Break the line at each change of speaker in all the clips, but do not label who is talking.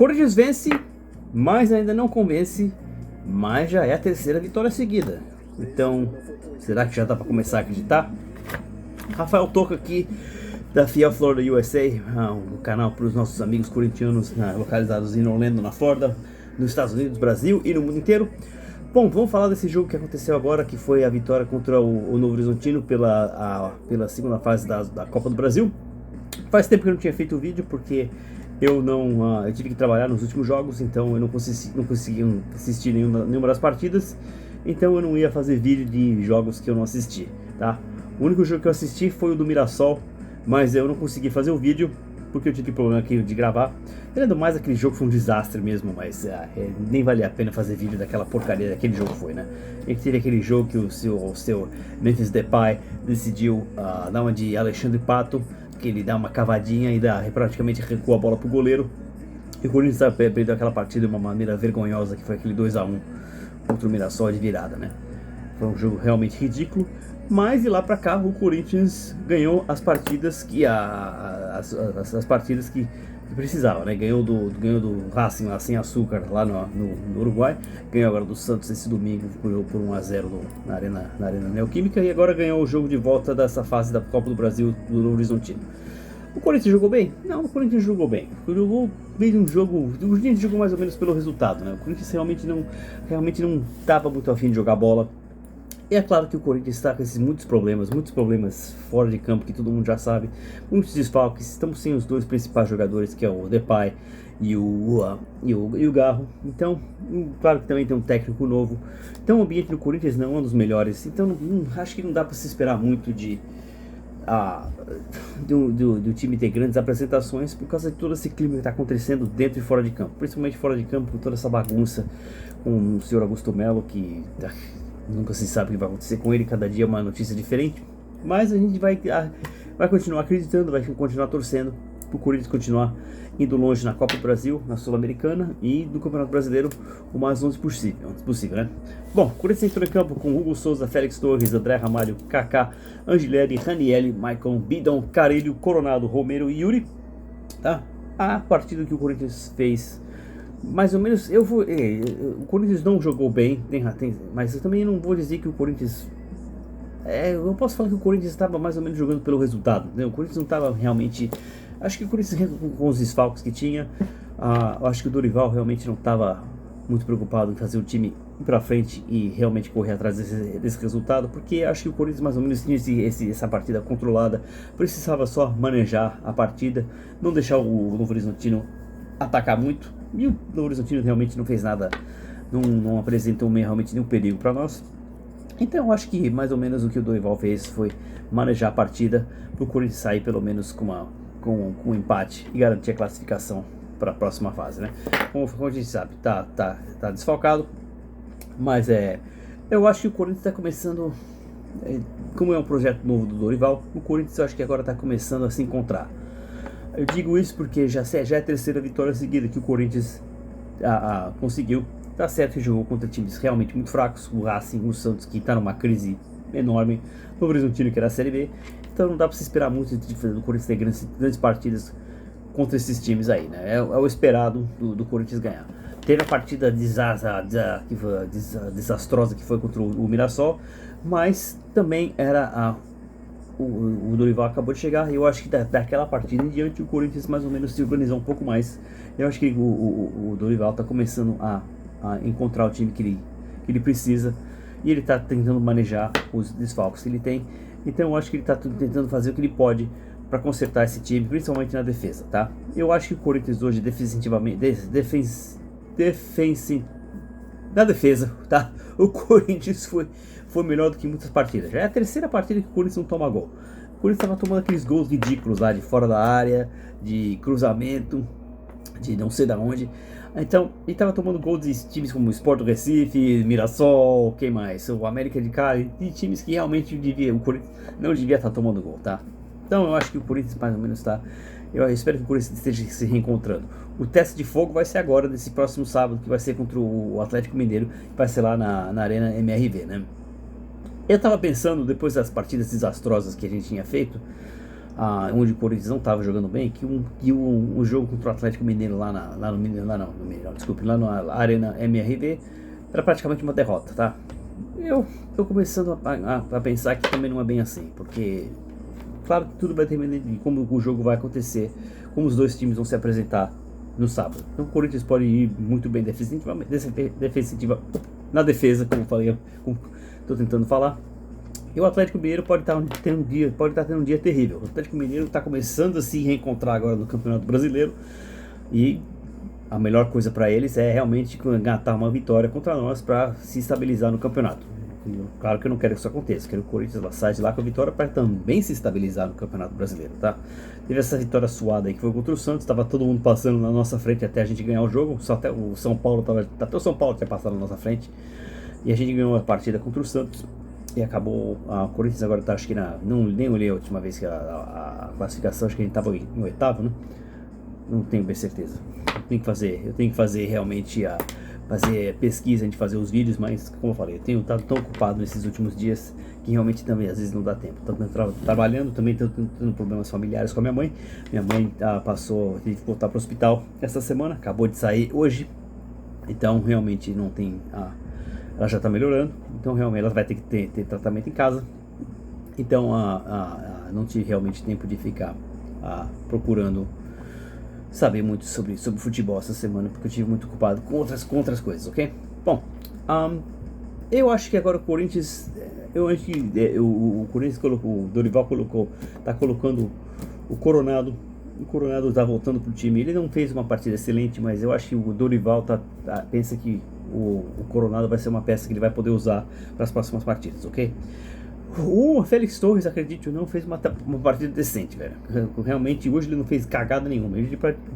Corinthians vence, mas ainda não convence, mas já é a terceira vitória seguida. Então, será que já dá para começar a acreditar? Rafael Toca aqui da Fiel Florida USA, um canal para os nossos amigos corintianos localizados em Orlando, na Flórida, nos Estados Unidos, Brasil e no mundo inteiro. Bom, vamos falar desse jogo que aconteceu agora, que foi a vitória contra o Novo Horizontino pela segunda fase da Copa do Brasil. Faz tempo que eu não tinha feito o vídeo, porque eu tive que trabalhar nos últimos jogos, então eu não consegui assistir nenhuma das partidas, então eu não ia fazer vídeo de jogos que eu não assisti, tá? O único jogo que eu assisti foi o do Mirassol, mas eu não consegui fazer o vídeo, porque eu tive problema aqui de gravar. Além mais, aquele jogo foi um desastre mesmo, mas nem valia a pena fazer vídeo daquela porcaria daquele jogo foi, né? A gente teve aquele jogo que o seu Memphis Depay decidiu dar uma de Alexandre Pato, que ele dá uma cavadinha e praticamente recua a bola pro goleiro. E o Corinthians perdeu aquela partida de uma maneira vergonhosa, que foi aquele 2-1 contra o Mirassol de virada, né? Foi um jogo realmente ridículo. Mas de lá pra cá o Corinthians ganhou as partidas as partidas que precisava, né? Ganhou do Racing lá sem açúcar lá no Uruguai, ganhou agora do Santos esse domingo por 1-0 na Arena Neoquímica, e agora ganhou o jogo de volta dessa fase da Copa do Brasil do Novo Horizontino. O Corinthians jogou bem? Não, o Corinthians jogou bem. Jogou bem um jogo. O Corinthians jogou mais ou menos pelo resultado, né? O Corinthians realmente não estava muito afim de jogar bola. E é claro que o Corinthians está com esses muitos problemas fora de campo, que todo mundo já sabe, muitos desfalques. Estamos sem os dois principais jogadores, que é o Depay e o Garro. Então, claro que também tem um técnico novo. Então o ambiente do Corinthians não é um dos melhores. Então acho que não dá para se esperar muito do time ter grandes apresentações, por causa de todo esse clima que está acontecendo dentro e fora de campo. Principalmente fora de campo, com toda essa bagunça com o senhor Augusto Melo, que nunca se sabe o que vai acontecer com ele, cada dia é uma notícia diferente. Mas a gente vai continuar acreditando, vai continuar torcendo para o Corinthians continuar indo longe na Copa do Brasil, na Sul-Americana e no Campeonato Brasileiro o mais longe possível, né? Bom, o Corinthians entrou em campo com Hugo Souza, Félix Torres, André Ramalho, Kaká, Angileri, Ranieri, Maicon, Bidon, Carilho, Coronado, Romero e Yuri, tá? A partida que o Corinthians fez, mais ou menos, o Corinthians não jogou bem, mas eu também não vou dizer que o Corinthians... eu posso falar que o Corinthians estava mais ou menos jogando pelo resultado, né? O Corinthians não estava realmente... Acho que o Corinthians, com os desfalques que tinha, eu acho que o Dorival realmente não estava muito preocupado em fazer o time ir pra frente e realmente correr atrás desse resultado, porque acho que o Corinthians mais ou menos tinha essa partida controlada, precisava só manejar a partida, não deixar o Novo Horizontino atacar muito. E o Novo Horizontino realmente não fez nada, não apresentou realmente nenhum perigo para nós. Então eu acho que mais ou menos o que o Dorival fez foi manejar a partida para o Corinthians sair pelo menos com um empate e garantir a classificação para a próxima fase, né? Como a gente sabe, tá desfalcado, mas eu acho que o Corinthians está começando, como é um projeto novo do Dorival, o Corinthians eu acho que agora está começando a se encontrar. Eu digo isso porque já é a terceira vitória seguida que o Corinthians conseguiu. Tá certo que jogou contra times realmente muito fracos, o Racing, o Santos, que está numa crise enorme, o Novo Horizontino, que era a Série B. Então não dá para se esperar muito do Corinthians ter grandes partidas contra esses times aí, né? É o esperado do Corinthians ganhar. Teve a partida desastrosa que foi contra o Mirassol, mas também era o Dorival acabou de chegar, e eu acho que daquela partida em diante o Corinthians mais ou menos se organizou um pouco mais. Eu acho que o Dorival está começando a encontrar o time que ele precisa, e ele está tentando manejar os desfalques que ele tem. Então eu acho que ele está tentando fazer o que ele pode para consertar esse time, principalmente na defesa, tá? Eu acho que o Corinthians hoje na defesa, tá? O Corinthians foi melhor do que muitas partidas. Já é a terceira partida que o Corinthians não toma gol. O Corinthians estava tomando aqueles gols ridículos lá de fora da área, de cruzamento, de não sei da onde. Então, ele estava tomando gol de times como o Sport do Recife, Mirassol, quem mais? O América de Cali, de times que realmente o Corinthians não devia estar tomando gol, tá? Então eu acho que o Corinthians mais ou menos está... Eu espero que o Corinthians esteja se reencontrando. O teste de fogo vai ser agora, nesse próximo sábado, que vai ser contra o Atlético Mineiro, que vai ser lá na Arena MRV, né? Eu tava pensando, depois das partidas desastrosas que a gente tinha feito, onde o Corinthians não estava jogando bem, que um jogo contra o Atlético Mineiro lá no Mineiro, desculpe, lá na Arena MRV era praticamente uma derrota, tá? Eu tô começando a pensar que também não é bem assim, porque claro que tudo vai depender de como o jogo vai acontecer, como os dois times vão se apresentar no sábado. Então o Corinthians pode ir muito bem na defesa, como eu falei, como estou tentando falar. E o Atlético Mineiro pode estar tendo um dia terrível. O Atlético Mineiro está começando a se reencontrar agora no Campeonato Brasileiro e a melhor coisa para eles é realmente engatar uma vitória contra nós para se estabilizar no campeonato. Claro que eu não quero que isso aconteça, quero que o Corinthians saia de lá com a vitória para também se estabilizar no Campeonato Brasileiro, tá? Teve essa vitória suada aí que foi contra o Santos, estava todo mundo passando na nossa frente até a gente ganhar o jogo, só até o São Paulo até o São Paulo tinha passado na nossa frente, e a gente ganhou a partida contra o Santos, e acabou, o Corinthians agora tá, acho que nem olhei a última vez que a classificação, acho que a gente estava em oitavo, né? Não tenho bem certeza, eu tenho que fazer realmente fazer pesquisa, a gente fazer os vídeos, mas como eu falei, eu tenho estado tão ocupado nesses últimos dias que realmente também às vezes não dá tempo. Estou trabalhando, também estou tendo problemas familiares com a minha mãe. Minha mãe teve que voltar para o hospital essa semana, acabou de sair hoje, então realmente não tem, ela já está melhorando, então realmente ela vai ter que ter tratamento em casa. Então não tive realmente tempo de ficar procurando saber muito sobre futebol essa semana, porque eu tive muito ocupado com outras coisas, ok? Bom, eu acho que agora o Corinthians, o Corinthians colocou, o Dorival tá colocando o Coronado tá voltando pro time. Ele não fez uma partida excelente, mas eu acho que o Dorival pensa que o Coronado vai ser uma peça que ele vai poder usar para as próximas partidas, ok? O Félix Torres, acredite ou não, fez uma partida decente, velho. Realmente, hoje ele não fez cagada nenhuma.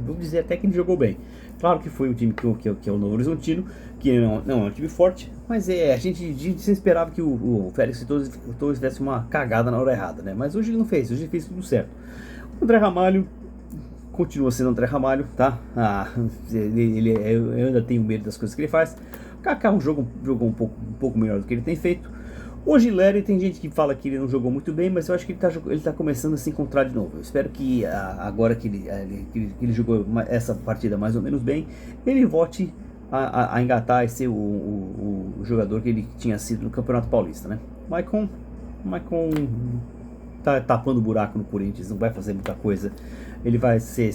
Vou dizer até que ele jogou bem. Claro que foi um time que é o Novo Horizontino, que não é um time forte, mas a gente se esperava que o Félix Torres fizesse uma cagada na hora errada, né? Mas hoje ele não fez, hoje ele fez tudo certo. O André Ramalho continua sendo André Ramalho, tá? Eu ainda tenho medo das coisas que ele faz. O Kaká jogou um pouco melhor do que ele tem feito. O Gileri, tem gente que fala que ele não jogou muito bem, mas eu acho que ele tá começando a se encontrar de novo. Eu espero que agora que ele jogou essa partida mais ou menos bem, ele volte a engatar e ser o jogador que ele tinha sido no Campeonato Paulista, né? Maicon tá tapando buraco no Corinthians, não vai fazer muita coisa. Ele vai ser...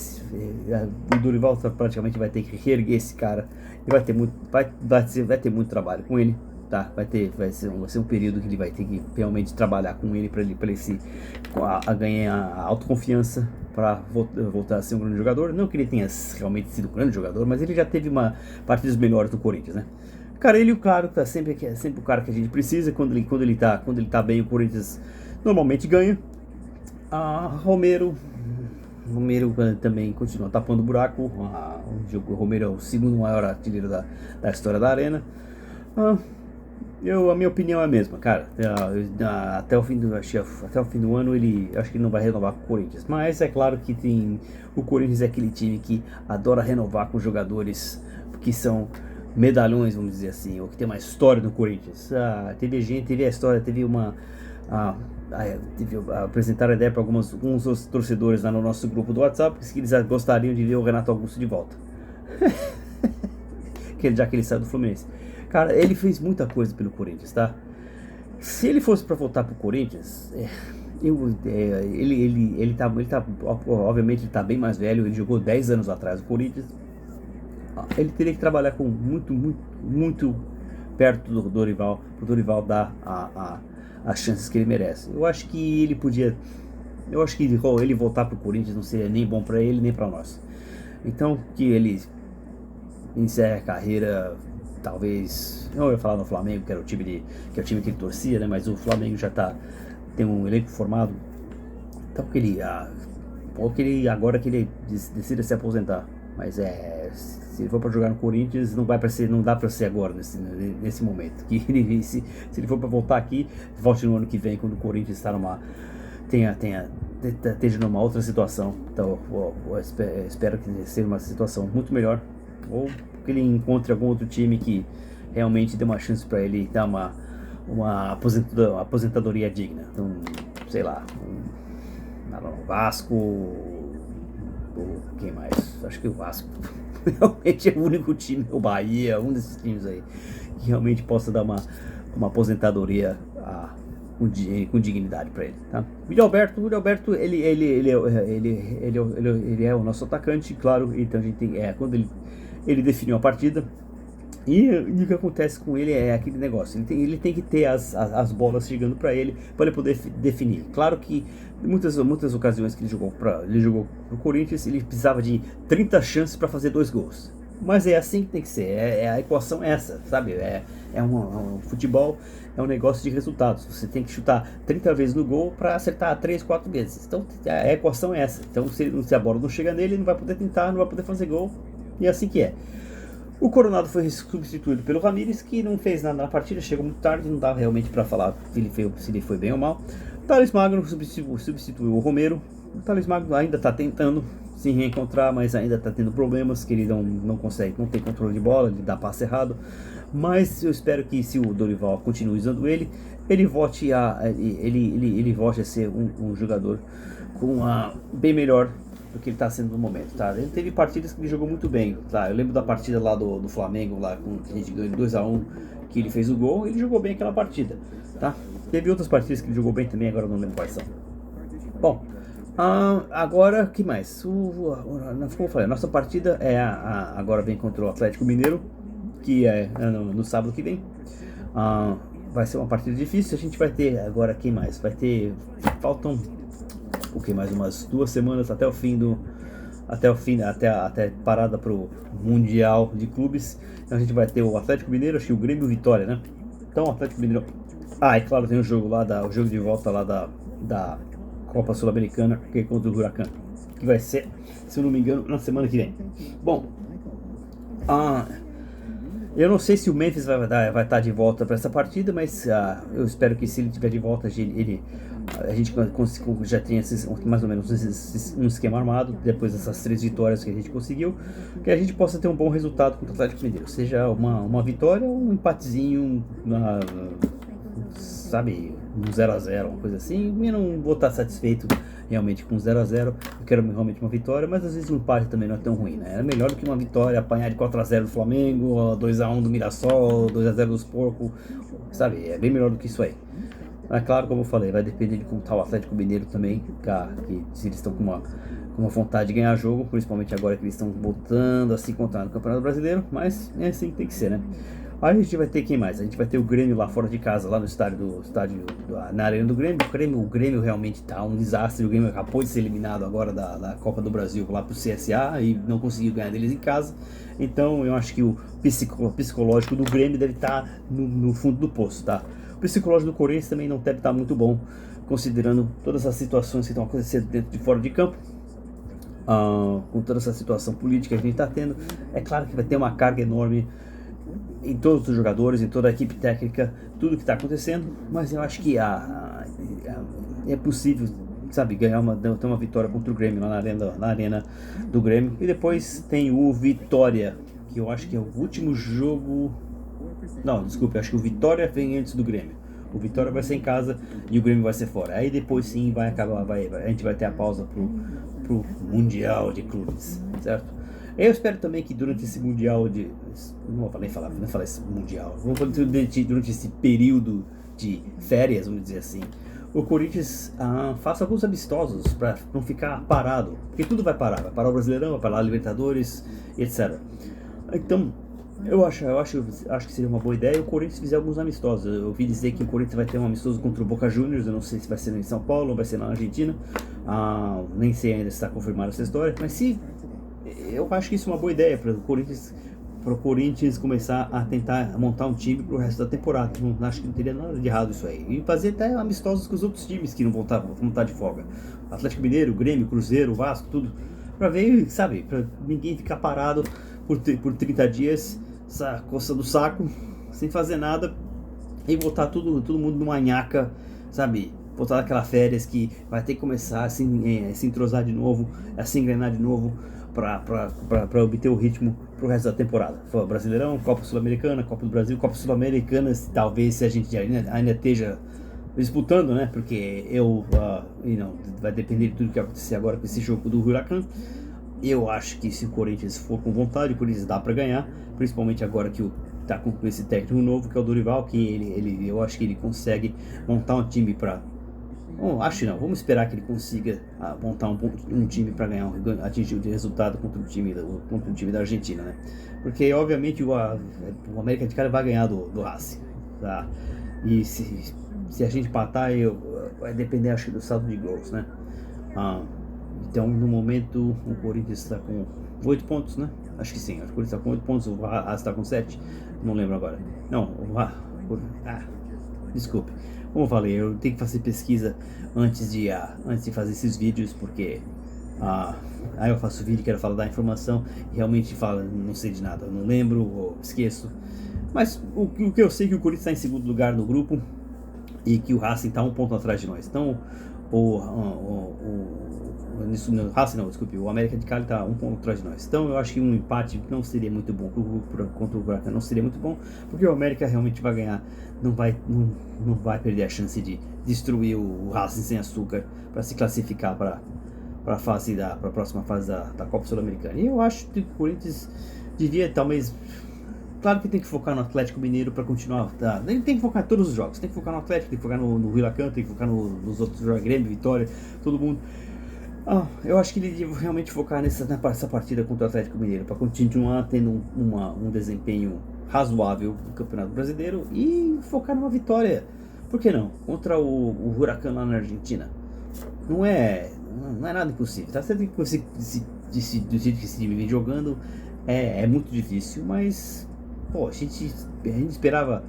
o Dorival praticamente vai ter que reerguer esse cara. E vai ter muito trabalho com ele. Tá, vai ser um período que ele vai ter que realmente trabalhar com ele para ele ganhar a autoconfiança para voltar a ser um grande jogador. Não que ele tenha realmente sido um grande jogador, mas ele já teve partidas melhores do Corinthians, né? Cara, ele, claro, tá sempre o cara que a gente precisa. Quando ele tá bem, o Corinthians normalmente ganha. Romero também continua tapando o buraco. O Romero é o segundo maior artilheiro da história da Arena. A minha opinião é a mesma, cara. Até o fim do ano acho que ele não vai renovar com o Corinthians. Mas é claro que o Corinthians é aquele time que adora renovar com jogadores que são medalhões, vamos dizer assim, ou que tem uma história no Corinthians. Teve a história, apresentaram a ideia para alguns torcedores lá no nosso grupo do WhatsApp que eles gostariam de ver o Renato Augusto de volta. Já que ele saiu do Fluminense. Cara, ele fez muita coisa pelo Corinthians, tá? Se ele fosse para voltar pro Corinthians, obviamente ele tá bem mais velho, ele jogou 10 anos atrás no Corinthians. Ele teria que trabalhar com muito perto do Dorival, pro Dorival dar as chances que ele merece. Eu acho que ele voltar pro Corinthians não seria nem bom para ele nem para nós. Então que ele encerre a carreira. Talvez, não ia falar no Flamengo, que é o time que ele torcia, né? Mas o Flamengo já tem um elenco formado. Então agora que ele decida se aposentar. Mas se ele for para jogar no Corinthians, não dá para ser agora nesse momento. Se ele for para voltar aqui, volte no ano que vem, quando o Corinthians está esteja numa outra situação. Então espero que seja uma situação muito melhor, ou que ele encontre algum outro time que realmente dê uma chance para ele dar uma aposentadoria digna. Então, sei lá, Vasco, quem mais? Acho que o Vasco realmente é o único time, o Bahia, um desses times aí, que realmente possa dar uma aposentadoria com dignidade para ele, tá? William Alberto, ele é o nosso atacante, claro. Então a gente tem, quando ele definiu a partida. E o que acontece com ele é aquele negócio, ele tem que ter as bolas chegando para ele poder definir. Claro que em muitas ocasiões que ele jogou pro Corinthians, ele precisava de 30 chances para fazer 2 gols. Mas é assim que tem que ser, a equação é essa, sabe? Um futebol é um negócio de resultados. Você tem que chutar 30 vezes no gol para acertar 3, 4 vezes. Então a equação é essa. Então se a bola não chega nele, ele não vai poder tentar, não vai poder fazer gol. E é assim que é. O Coronado foi substituído pelo Ramírez, que não fez nada na partida, chegou muito tarde, não dava realmente para falar se ele foi bem ou mal. O Thales Magno substituiu o Romero. O Thales Magno ainda está tentando se reencontrar, mas ainda está tendo problemas, que ele não consegue, não tem controle de bola, ele dá passe errado. Mas eu espero que, se o Dorival continue usando ele volte a ser um jogador bem melhor do que ele está sendo no momento, tá? Ele teve partidas que ele jogou muito bem, tá? Eu lembro da partida lá do Flamengo, lá que a gente ganhou 2-1, que ele fez o gol, ele jogou bem aquela partida, tá? Teve outras partidas que ele jogou bem também, agora eu não lembro quais são. Bom, agora, o que mais? Como eu falei, a nossa partida agora vem contra o Atlético Mineiro, que é no sábado que vem. Vai ser uma partida difícil. A gente vai ter agora, quem mais? Faltam mais umas 2 semanas até até parada pro Mundial de Clubes. Então a gente vai ter o Atlético Mineiro, acho que o Grêmio e o Vitória, né? Então o Atlético Mineiro. E claro, tem o jogo lá o jogo de volta lá da Copa Sul-Americana, que é contra o Huracan, que vai ser, se eu não me engano, na semana que vem. Bom, eu não sei se o Memphis vai estar de volta para essa partida, mas eu espero que, se ele estiver de volta, a gente já tenha mais ou menos um esquema armado, depois dessas 3 vitórias que a gente conseguiu, que a gente possa ter um bom resultado contra o Atlético Mineiro, seja uma vitória ou um empatezinho, sabe, um 0-0, uma coisa assim. Eu não vou estar satisfeito realmente com 0-0, eu quero realmente uma vitória, mas às vezes um empate também não é tão ruim, né? É melhor do que uma vitória, apanhar de 4-0 do Flamengo, 2-1 do Mirassol, 2-0 dos Porcos, sabe? É bem melhor do que isso aí. Mas claro, como eu falei, vai depender de como está o Atlético Mineiro também, que se eles estão com uma vontade de ganhar jogo, principalmente agora que eles estão voltando a se encontrar no Campeonato Brasileiro, mas é assim que tem que ser, né? Aí a gente vai ter quem mais? A gente vai ter o Grêmio lá fora de casa, lá no na Arena do Grêmio. O Grêmio realmente tá um desastre. O Grêmio acabou de ser eliminado agora da Copa do Brasil lá pro CSA e não conseguiu ganhar deles em casa. Então eu acho que o psicológico do Grêmio deve estar no fundo do poço, tá? O psicológico do Corinthians também não deve estar muito bom, considerando todas as situações que estão acontecendo dentro de fora de campo. Com toda essa situação política que a gente está tendo, é claro que vai ter uma carga enorme em todos os jogadores, em toda a equipe técnica, tudo que está acontecendo, mas eu acho que é possível, sabe, ter uma vitória contra o Grêmio lá na arena do Grêmio. E depois tem o Vitória, que eu acho que é o último jogo. Não, desculpa, eu acho que o Vitória vem antes do Grêmio. O Vitória vai ser em casa e o Grêmio vai ser fora. Aí depois sim vai acabar, a gente vai ter a pausa pro Mundial de Clubes, certo? Eu espero também que durante esse Mundial não falei esse Mundial. Durante esse período de férias, vamos dizer assim, o Corinthians faça alguns amistosos para não ficar parado. Porque tudo vai parar o Brasileirão, vai parar a Libertadores, etc. Então, eu acho que seria uma boa ideia o Corinthians fizer alguns amistosos. Eu ouvi dizer que o Corinthians vai ter um amistoso contra o Boca Juniors. Eu não sei se vai ser em São Paulo ou vai ser na Argentina. Nem sei ainda se está confirmada essa história, mas eu acho que isso é uma boa ideia para o Corinthians começar a tentar montar um time para o resto da temporada. Não acho que não teria nada de errado isso aí. E fazer até amistosos com os outros times que não vão estar de folga. Atlético Mineiro, Grêmio, Cruzeiro, Vasco, tudo. Para ver, sabe, para ninguém ficar parado por 30 dias, coçando o saco, sem fazer nada, e voltar todo mundo numa nhaca, sabe? Voltar daquela férias que vai ter que começar a se entrosar de novo, a se engrenar de novo, para obter o ritmo pro resto da temporada. Brasileirão, Copa Sul-Americana, Copa do Brasil, Copa Sul-Americana, talvez, se a gente ainda esteja disputando, né? Porque vai depender de tudo que acontecer agora com esse jogo do Huracan. Eu acho que se o Corinthians for com vontade, o Corinthians dá para ganhar, principalmente agora que tá com esse técnico novo, que é o Dorival, que eu acho que ele consegue montar um time para. Bom, acho não, vamos esperar que ele consiga montar um time para atingir o resultado contra o time da Argentina, né? Porque obviamente o América de Cali vai ganhar do Racing, tá? E se a gente empatar, vai depender, acho que, do saldo de gols, né? Então, no momento, o Corinthians está com 8 pontos, né? Acho que sim, acho que o Corinthians está com 8 pontos, o Racing está com 7, não lembro agora. Não, desculpe. Como eu falei, eu tenho que fazer pesquisa antes de fazer esses vídeos, porque aí eu faço vídeo, quero falar da informação e realmente não sei de nada, eu não lembro ou esqueço. Mas o que eu sei é que o Corinthians está em segundo lugar no grupo e que o Racing está um ponto atrás de nós. Então, o América de Cali está um ponto atrás de nós. Então eu acho que um empate não seria muito bom contra o Huracan, não seria muito bom, porque o América realmente vai ganhar, não vai perder a chance de destruir o Racing sem açúcar para se classificar para a próxima fase da Copa Sul-Americana. E eu acho que o Corinthians devia talvez. Claro que tem que focar no Atlético Mineiro para continuar. Ele tem que focar em todos os jogos. Tem que focar no Atlético, tem que focar no Huracan, tem que focar nos outros jogos, Grêmio, Vitória, todo mundo. Eu acho que ele deve realmente focar nessa partida contra o Atlético Mineiro para continuar tendo um desempenho razoável no Campeonato Brasileiro e focar numa vitória. Por que não? Contra o Huracan lá na Argentina. Não é nada impossível. Tá certo que do jeito que esse time vem jogando é muito difícil, mas pô, a gente esperava.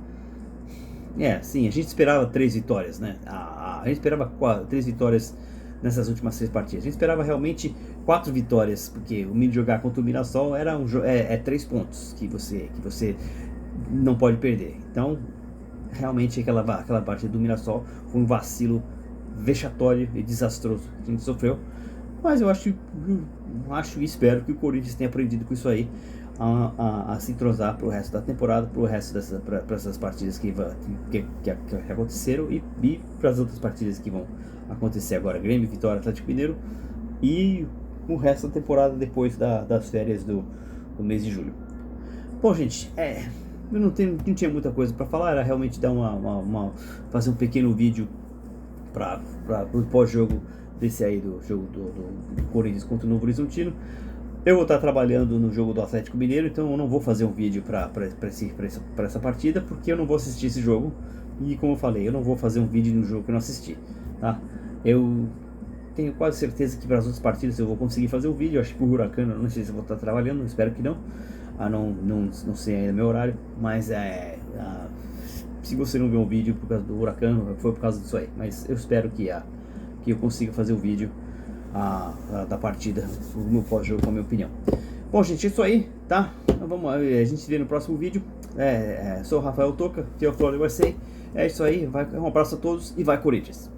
A gente esperava 3 vitórias, né? A gente esperava 3 vitórias nessas últimas 3 partidas. A gente esperava realmente 4 vitórias, porque o Milho jogar contra o Mirassol era 3 pontos que você não pode perder. Então, realmente aquela partida do Mirassol foi um vacilo vexatório e desastroso que a gente sofreu. Mas eu acho e espero que o Corinthians tenha aprendido com isso aí a se entrosar para o resto da temporada, para o resto dessas partidas que aconteceram e para as outras partidas que vão acontecer agora, Grêmio, Vitória, Atlético Mineiro e o resto da temporada depois das férias do mês de julho. Bom, gente, eu não tinha muita coisa para falar, era realmente dar fazer um pequeno vídeo para o pós-jogo desse aí do jogo do Corinthians contra o Novo Horizontino. Eu vou estar trabalhando no jogo do Atlético Mineiro, então eu não vou fazer um vídeo para essa partida, porque eu não vou assistir esse jogo. E como eu falei, eu não vou fazer um vídeo no jogo que eu não assisti, tá? Eu tenho quase certeza que para as outras partidas eu vou conseguir fazer o vídeo. Acho que o Huracan, não sei se eu vou estar trabalhando, espero que não. Não sei ainda meu horário, mas se você não viu o vídeo por causa do Huracan, foi por causa disso aí. Mas eu espero que eu consiga fazer o vídeo da partida, o meu pós-jogo, com a minha opinião. Bom, gente, é isso aí, tá? Então, a gente se vê no próximo vídeo. Sou o Rafael Toca, Teoflor USA. É isso aí, um abraço a todos e vai Corinthians!